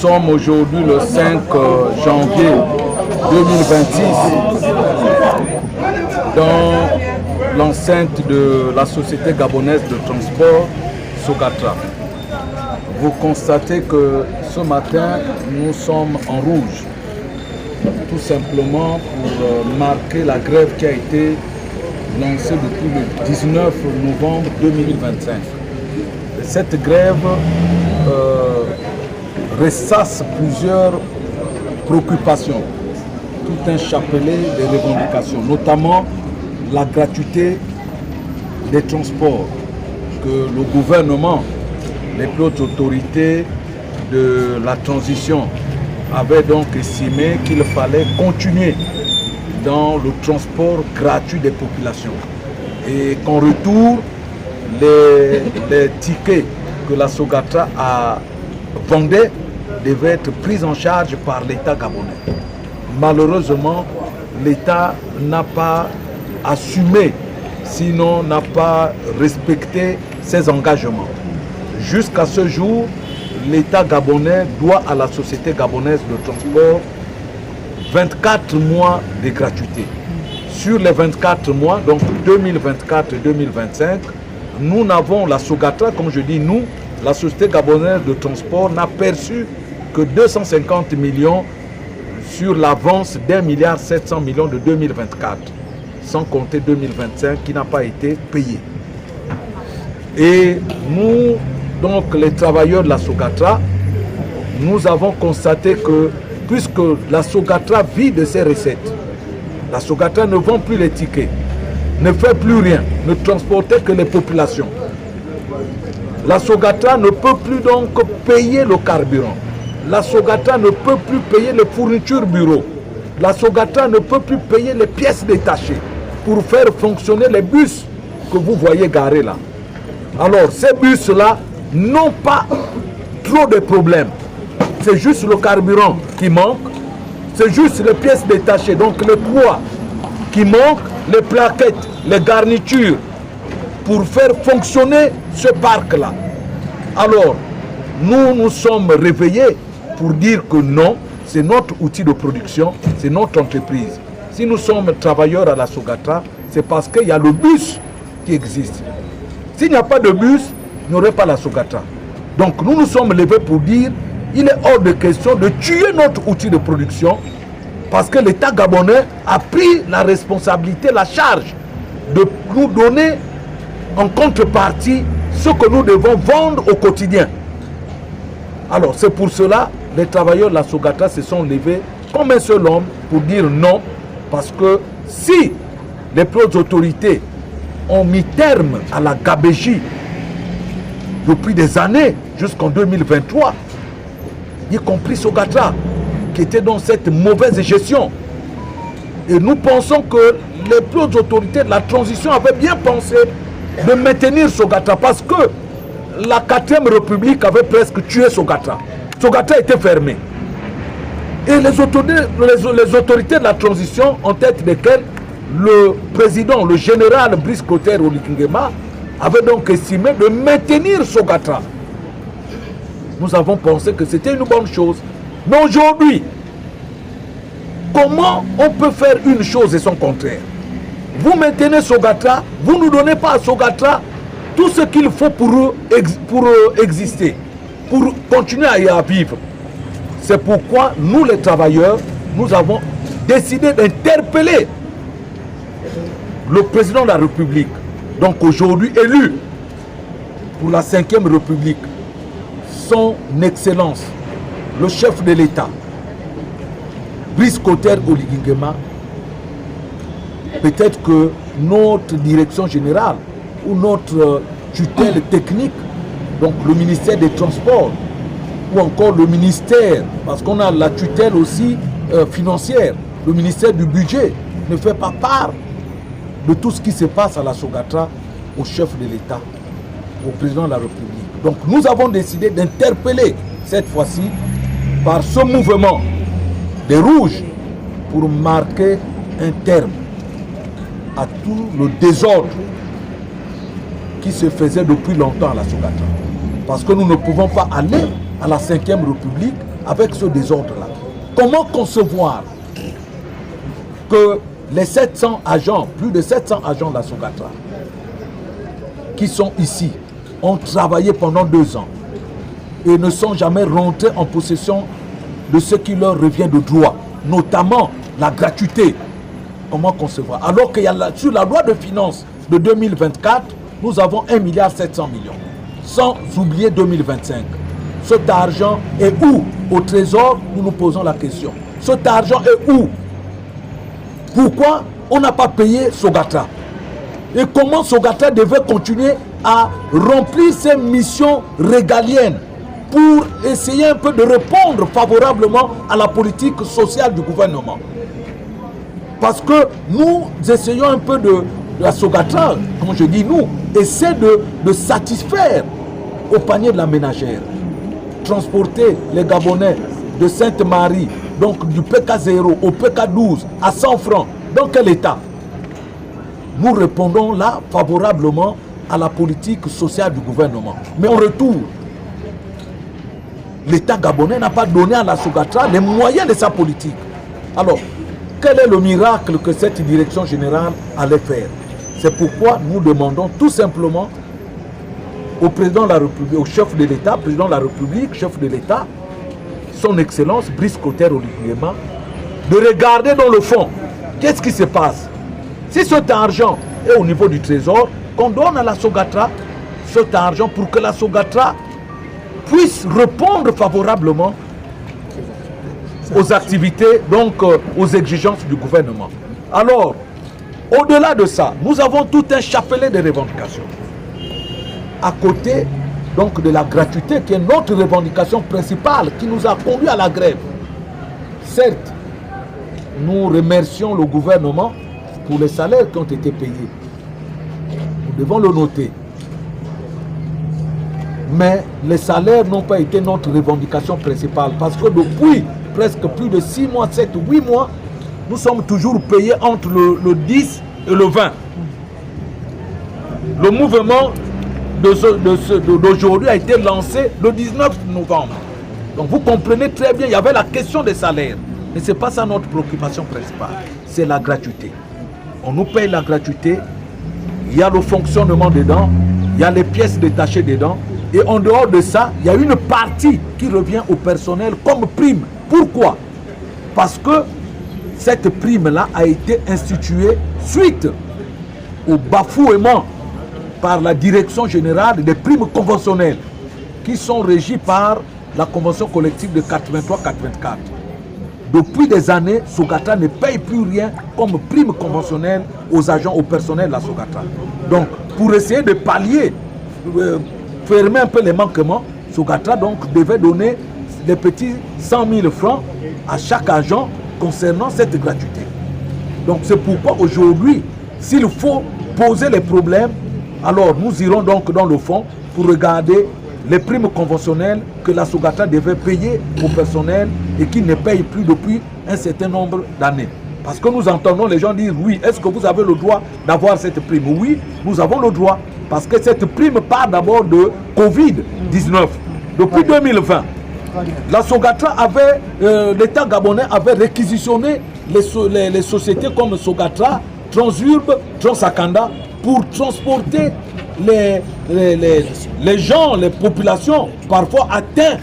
sommes aujourd'hui le 5 janvier 2026 dans l'enceinte de la Société gabonaise de transport Sogatra. Vous constatez que ce matin, nous sommes en rouge, tout simplement pour marquer la grève qui a été lancée depuis le 19 novembre 2025. Et cette grève ressasse plusieurs préoccupations, tout un chapelet de revendications, notamment la gratuité des transports que le gouvernement, les plus hautes autorités de la transition avaient donc estimé qu'il fallait continuer dans le transport gratuit des populations et qu'en retour, les tickets que la Sogatra a vendait devaient être pris en charge par l'État gabonais. Malheureusement, l'État n'a pas assumé, sinon n'a pas respecté ses engagements. Jusqu'à ce jour, l'État gabonais doit à la Société gabonaise de transport 24 mois de gratuité. Sur les 24 mois, donc 2024 et 2025, nous n'avons, la Sogatra, comme je dis nous, la Société gabonaise de transport n'a perçu que 250 millions sur l'avance d'1,7 milliard de 2024, sans compter 2025 qui n'a pas été payé. Et nous, donc les travailleurs de la Sogatra, nous avons constaté que puisque la Sogatra vit de ses recettes, la Sogatra ne vend plus les tickets, ne fait plus rien, ne transportait que les populations. La Sogatra ne peut plus donc payer le carburant. La Sogatra ne peut plus payer les fournitures bureaux. La Sogatra ne peut plus payer les pièces détachées pour faire fonctionner les bus que vous voyez garés là. Alors ces bus-là n'ont pas trop de problèmes. C'est juste le carburant qui manque, c'est juste les pièces détachées, donc le poids qui manque, les plaquettes, les garnitures pour faire fonctionner ce parc-là. Alors, nous nous sommes réveillés pour dire que non, c'est notre outil de production, c'est notre entreprise. Si nous sommes travailleurs à la Sogatra, c'est parce qu'il y a le bus qui existe. S'il n'y a pas de bus, il n'y aurait pas la Sogatra. Donc nous nous sommes levés pour dire il est hors de question de tuer notre outil de production parce que l'État gabonais a pris la responsabilité, la charge de nous donner en contrepartie ce que nous devons vendre au quotidien. Alors c'est pour cela que les travailleurs de la Sogatra se sont levés comme un seul homme pour dire non, parce que si les plus hautes autorités ont mis terme à la gabégie depuis des années jusqu'en 2023, y compris Sogatra, qui était dans cette mauvaise gestion. Et nous pensons que les plus hautes autorités de la transition avaient bien pensé de maintenir Sogatra parce que la 4e République avait presque tué Sogatra. Sogatra était fermé. Et les autorités de la transition, en tête desquelles le président, le général Brice Clotaire Oligui-Nguema, avait donc estimé de maintenir Sogatra. Nous avons pensé que c'était une bonne chose. Mais aujourd'hui, comment on peut faire une chose et son contraire? Vous maintenez Sogatra, vous ne donnez pas à Sogatra tout ce qu'il faut pour exister, pour continuer à y vivre. C'est pourquoi nous les travailleurs, nous avons décidé d'interpeller le président de la République, donc aujourd'hui élu pour la 5e République, son Excellence, le chef de l'État, Brice Clotaire Oligui-Nguema. Peut-être que notre direction générale ou notre tutelle technique, donc le ministère des Transports, ou encore le ministère, parce qu'on a la tutelle aussi financière, le ministère du Budget, ne fait pas part de tout ce qui se passe à la Sogatra au chef de l'État, au président de la République. Donc nous avons décidé d'interpeller cette fois-ci par ce mouvement des rouges pour marquer un terme à tout le désordre qui se faisait depuis longtemps à la Sogatra. Parce que nous ne pouvons pas aller à la 5e République avec ce désordre-là. Comment concevoir que les 700 agents, plus de 700 agents de la Sogatra, qui sont ici, ont travaillé pendant 2 ans et ne sont jamais rentrés en possession de ce qui leur revient de droit, notamment la gratuité. Comment concevoir? Alors qu'il y a sur la loi de finances de 2024, nous avons 1,7 milliard, sans oublier 2025. Cet argent est où? Au Trésor, nous nous posons la question. Cet argent est où? Pourquoi on n'a pas payé Sogatra? Et comment Sogatra devait continuer à remplir ses missions régaliennes pour essayer un peu de répondre favorablement à la politique sociale du gouvernement? Parce que nous essayons un peu de la Sogatra, comme je dis nous, essaie de satisfaire au panier de la ménagère. Transporter les Gabonais de Sainte-Marie, donc du PK0 au PK12 à 100 francs, dans quel état? Nous répondons là favorablement à la politique sociale du gouvernement. Mais en retour, l'État gabonais n'a pas donné à la Sogatra les moyens de sa politique. Alors, quel est le miracle que cette direction générale allait faire? C'est pourquoi nous demandons tout simplement au président de la République, au chef de l'État, président de la République, chef de l'État, son Excellence Brice Clotaire Oliguyema, de regarder dans le fond. Qu'est-ce qui se passe? Si cet argent est au niveau du Trésor, qu'on donne à la Sogatra cet argent pour que la Sogatra puisse répondre favorablement aux activités, donc aux exigences du gouvernement. Alors, au-delà de ça, nous avons tout un chapelet de revendications. À côté donc de la gratuité qui est notre revendication principale qui nous a conduit à la grève. Certes, nous remercions le gouvernement pour les salaires qui ont été payés. Nous devons le noter. Mais les salaires n'ont pas été notre revendication principale parce que depuis presque plus de 6 mois, 7 ou 8 mois, nous sommes toujours payés entre le 10 et le 20. Le mouvement d'aujourd'hui a été lancé le 19 novembre. Donc vous comprenez très bien, il y avait la question des salaires. Mais ce n'est pas ça notre préoccupation principale, c'est la gratuité. On nous paye la gratuité, il y a le fonctionnement dedans, il y a les pièces détachées dedans. Et en dehors de ça, il y a une partie qui revient au personnel comme prime. Pourquoi? Parce que cette prime-là a été instituée suite au bafouement par la direction générale des primes conventionnelles qui sont régies par la convention collective de 83-84. Depuis des années, Sogatra ne paye plus rien comme prime conventionnelle aux agents, au personnel de la Sogatra. Donc, pour essayer de pallier, fermer un peu les manquements, Sogatra donc devait donner des petits 100 000 francs à chaque agent concernant cette gratuité. Donc c'est pourquoi aujourd'hui, s'il faut poser les problèmes, alors nous irons donc dans le fond pour regarder les primes conventionnelles que la Sogatra devait payer au personnel et qui ne paye plus depuis un certain nombre d'années. Parce que nous entendons les gens dire oui, est-ce que vous avez le droit d'avoir cette prime? Oui, nous avons le droit. Parce que cette prime part d'abord de Covid-19. Depuis 2020, la Sogatra avait, l'État gabonais avait réquisitionné les sociétés comme Sogatra, Transurb, Transakanda pour transporter les gens, les populations parfois atteintes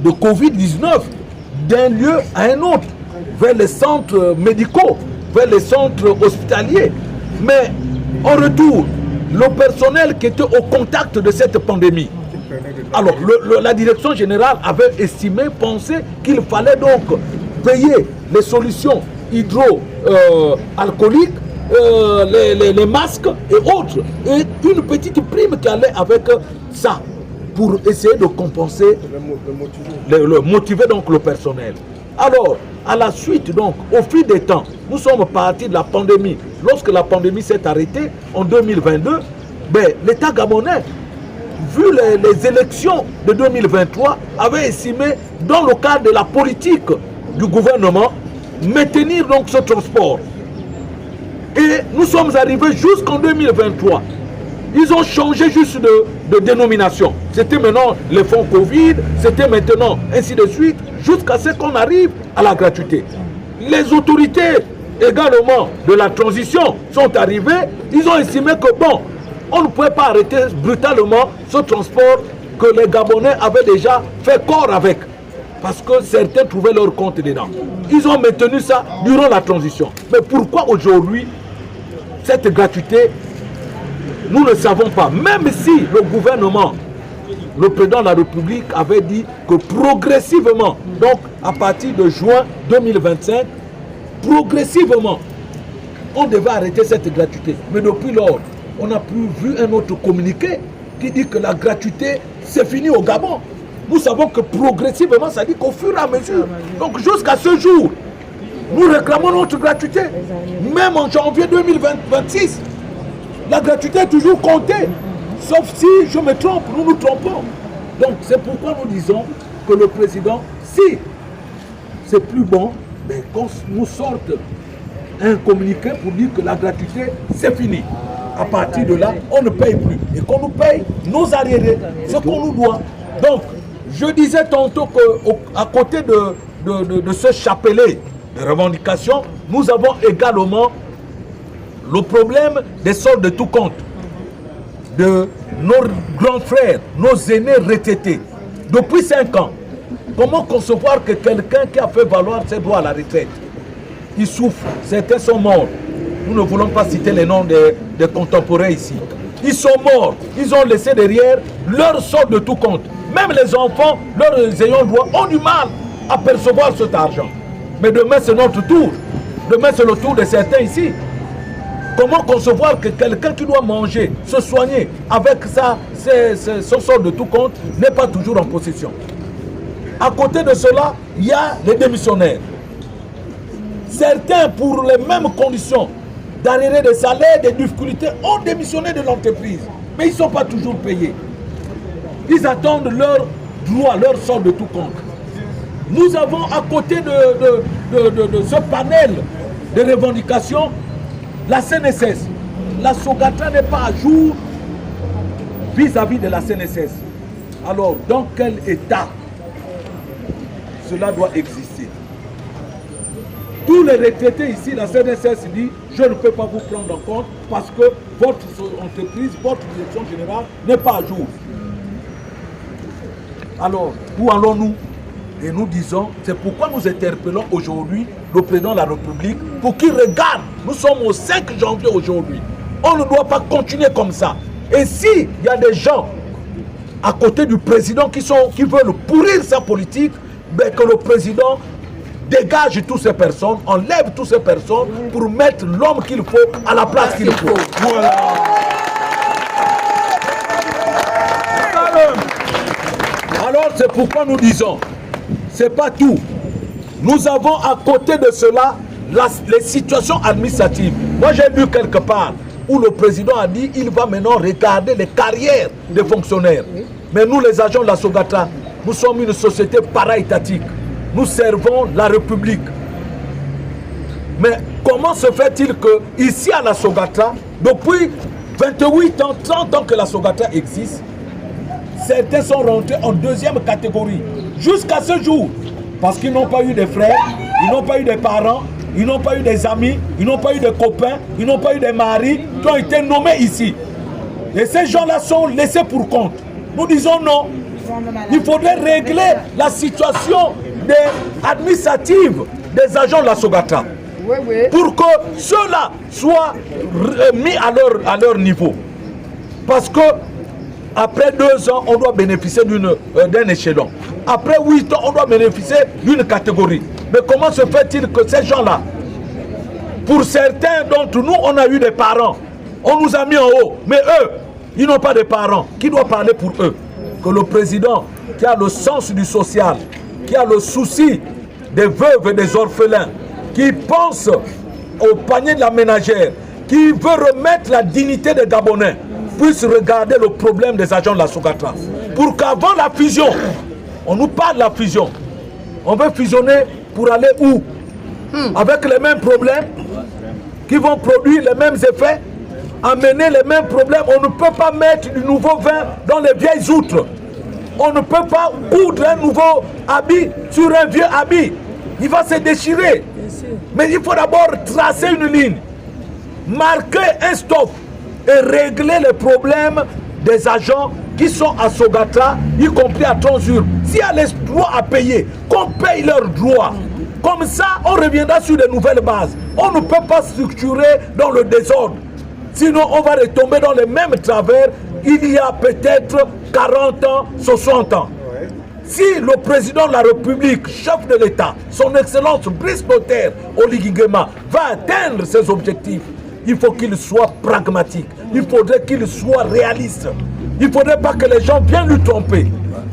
de Covid-19 d'un lieu à un autre, vers les centres médicaux, vers les centres hospitaliers. Mais en retour, le personnel qui était au contact de cette pandémie, alors la direction générale avait estimé, pensé qu'il fallait donc payer les solutions hydroalcooliques, les masques et autres, et une petite prime qui allait avec ça pour essayer de compenser, motiver donc le personnel. Alors, à la suite donc, au fil des temps, nous sommes partis de la pandémie. Lorsque la pandémie s'est arrêtée en 2022, ben, l'État gabonais, vu les élections de 2023, avait estimé, dans le cadre de la politique du gouvernement, maintenir donc ce transport. Et nous sommes arrivés jusqu'en 2023. Ils ont changé juste de dénomination. C'était maintenant les fonds Covid, c'était maintenant ainsi de suite, jusqu'à ce qu'on arrive à la gratuité. Les autorités également de la transition sont arrivées, ils ont estimé que bon, on ne pouvait pas arrêter brutalement ce transport que les Gabonais avaient déjà fait corps avec. Parce que certains trouvaient leur compte dedans. Ils ont maintenu ça durant la transition. Mais pourquoi aujourd'hui, cette gratuité, nous ne savons pas. Même si le gouvernement, le président de la République avait dit que progressivement, donc à partir de juin 2025, progressivement, on devait arrêter cette gratuité. Mais depuis lors, on n'a plus vu un autre communiqué qui dit que la gratuité, c'est fini au Gabon. Nous savons que progressivement, ça dit qu'au fur et à mesure. Donc jusqu'à ce jour, nous réclamons notre gratuité. Même en janvier 2026, la gratuité est toujours comptée. Sauf si je me trompe, nous nous trompons. Donc c'est pourquoi nous disons que le président, si c'est plus bon, mais qu'on nous sorte un communiqué pour dire que la gratuité, c'est fini. À partir de là, on ne paye plus. Et qu'on nous paye nos arriérés, ce qu'on nous doit. Donc, je disais tantôt qu'à côté de ce chapelet de revendications, nous avons également le problème des soldes de tout compte de nos grands frères, nos aînés retraités. Depuis 5 ans, comment concevoir que quelqu'un qui a fait valoir ses droits à la retraite, il souffre, certains sont morts. Nous ne voulons pas citer les noms des contemporains ici. Ils sont morts, ils ont laissé derrière leur solde de tout compte. Même les enfants, leurs ayants droit, ont du mal à percevoir cet argent. Mais demain, c'est notre tour. Demain, c'est le tour de certains ici. Comment concevoir que quelqu'un qui doit manger, se soigner avec son solde de tout compte n'est pas toujours en possession? À côté de cela, il y a les démissionnaires. Certains, pour les mêmes conditions d'arriérés de salaire, des difficultés, ont démissionné de l'entreprise. Mais ils ne sont pas toujours payés. Ils attendent leur droit, leur solde de tout compte. Nous avons à côté de ce panel de revendications, la CNSS. La Sogatra n'est pas à jour vis-à-vis de la CNSS. Alors, dans quel état cela doit exister? Tous les retraités ici, la CNSS dit, je ne peux pas vous prendre en compte parce que votre entreprise, votre direction générale n'est pas à jour. Alors, où allons-nous? Et nous disons, c'est pourquoi nous interpellons aujourd'hui le président de la République pour qu'il regarde. Nous sommes au 5 janvier aujourd'hui. On ne doit pas continuer comme ça. Et s'il y a des gens à côté du président qui veulent pourrir sa politique, ben que le président dégage toutes ces personnes, enlève toutes ces personnes pour mettre l'homme qu'il faut à la place qu'il faut. Voilà. Alors c'est pourquoi nous disons, c'est pas tout. Nous avons à côté de cela les situations administratives. Moi j'ai vu quelque part où le président a dit qu'il va maintenant regarder les carrières des fonctionnaires. Mais nous les agents de la Sogatra, nous sommes une société para-étatique. Nous servons la République. Mais comment se fait-il que ici à la Sogatra, depuis 28 ans, 30 ans que la Sogatra existe, certains sont rentrés en deuxième catégorie jusqu'à ce jour parce qu'ils n'ont pas eu de frères, ils n'ont pas eu de parents, ils n'ont pas eu des amis, ils n'ont pas eu de copains, ils n'ont pas eu de maris qui ont été nommés ici. Et ces gens-là sont laissés pour compte. Nous disons non. Il faudrait régler la situation administrative des agents de la Sogatra pour que ceux-là soient mis à leur niveau. Parce que après 2 ans, on doit bénéficier d'un échelon. Après 8 ans, on doit bénéficier d'une catégorie. Mais comment se fait-il que ces gens-là, pour certains d'entre nous, on a eu des parents, on nous a mis en haut, mais eux, ils n'ont pas de parents. Qui doit parler pour eux? Que le président, qui a le sens du social, qui a le souci des veuves et des orphelins, qui pense au panier de la ménagère, qui veut remettre la dignité des Gabonais, puisse regarder le problème des agents de la Sogatra. Pour qu'avant la fusion, on nous parle de la fusion. On veut fusionner pour aller où? Avec les mêmes problèmes qui vont produire les mêmes effets. amener les mêmes problèmes. On ne peut pas mettre du nouveau vin dans les vieilles outres. On ne peut pas coudre un nouveau habit sur un vieux habit. Il va se déchirer. Mais il faut d'abord tracer une ligne, marquer un stop et régler les problèmes des agents qui sont à Sogatra, y compris à Transurb. S'il y a les droits à payer, qu'on paye leurs droits. Comme ça, on reviendra sur de nouvelles bases. On ne peut pas structurer dans le désordre. Sinon, on va retomber dans les mêmes travers il y a peut-être 40 ans, 60 ans. Si le président de la République, chef de l'État, son Excellence Brice Clotaire Oligui Nguema va atteindre ses objectifs, il faut qu'il soit pragmatique. Il faudrait qu'il soit réaliste. Il ne faudrait pas que les gens viennent lui tromper.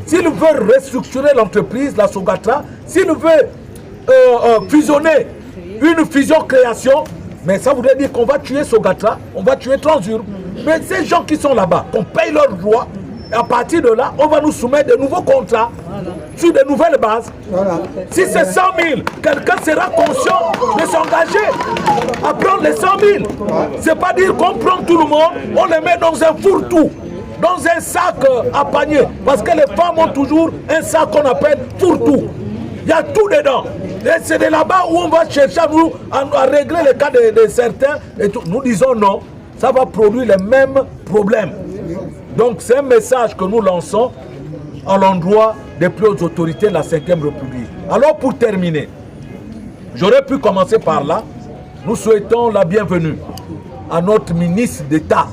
S'il veut restructurer l'entreprise, la Sogatra, s'il veut fusionner, une fusion-création, mais ça voudrait dire qu'on va tuer Sogatra, on va tuer Transurb. Mais ces gens qui sont là-bas, qu'on paye leurs droits, et à partir de là, on va nous soumettre de nouveaux contrats sur de nouvelles bases. Si c'est 100 000, quelqu'un sera conscient de s'engager à prendre les 100 000. C'est pas dire qu'on prend tout le monde, on les met dans un fourre-tout, dans un sac à panier. Parce que les femmes ont toujours un sac qu'on appelle fourre-tout. Il y a tout dedans. Et c'est de là-bas où on va chercher à régler les cas de certains. Et tout. Nous disons non, ça va produire les mêmes problèmes. Donc c'est un message que nous lançons à l'endroit des plus hautes autorités de la 5e République. Alors pour terminer, j'aurais pu commencer par là. Nous souhaitons la bienvenue à notre ministre d'État,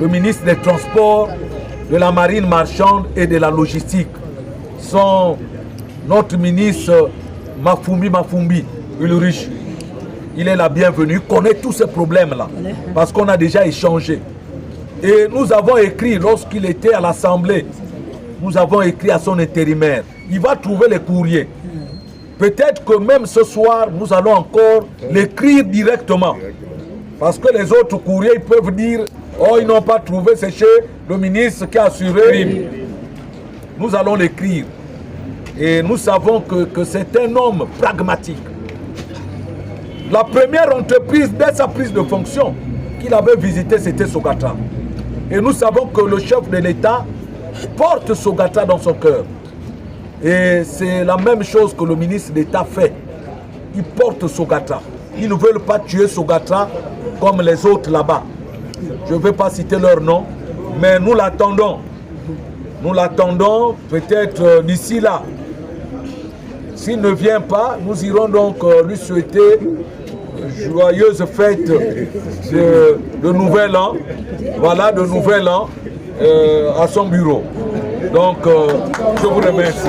le ministre des Transports, de la Marine marchande et de la Logistique. Notre ministre Mafumbi Ulrich. Il est la bienvenue, il connaît tous ces problèmes-là, parce qu'on a déjà échangé. Et nous avons écrit, lorsqu'il était à l'Assemblée, nous avons écrit à son intérimaire. Il va trouver les courriers. Peut-être que même ce soir, nous allons encore l'écrire directement. Parce que les autres courriers, ils peuvent dire, oh, ils n'ont pas trouvé, c'est chez le ministre qui a assuré. Nous allons l'écrire. Et nous savons que c'est un homme pragmatique. La première entreprise, dès sa prise de fonction, qu'il avait visitée, c'était Sogatra. Et nous savons que le chef de l'État porte Sogatra dans son cœur. Et c'est la même chose que le ministre d'État fait. Il porte Sogatra. Ils ne veulent pas tuer Sogatra comme les autres là-bas. Je ne vais pas citer leur nom, mais nous l'attendons. Nous l'attendons peut-être d'ici là. S'il ne vient pas, nous irons donc lui souhaiter joyeuse fête de Nouvel An. Voilà, de Nouvel An à son bureau. Donc, je vous remercie.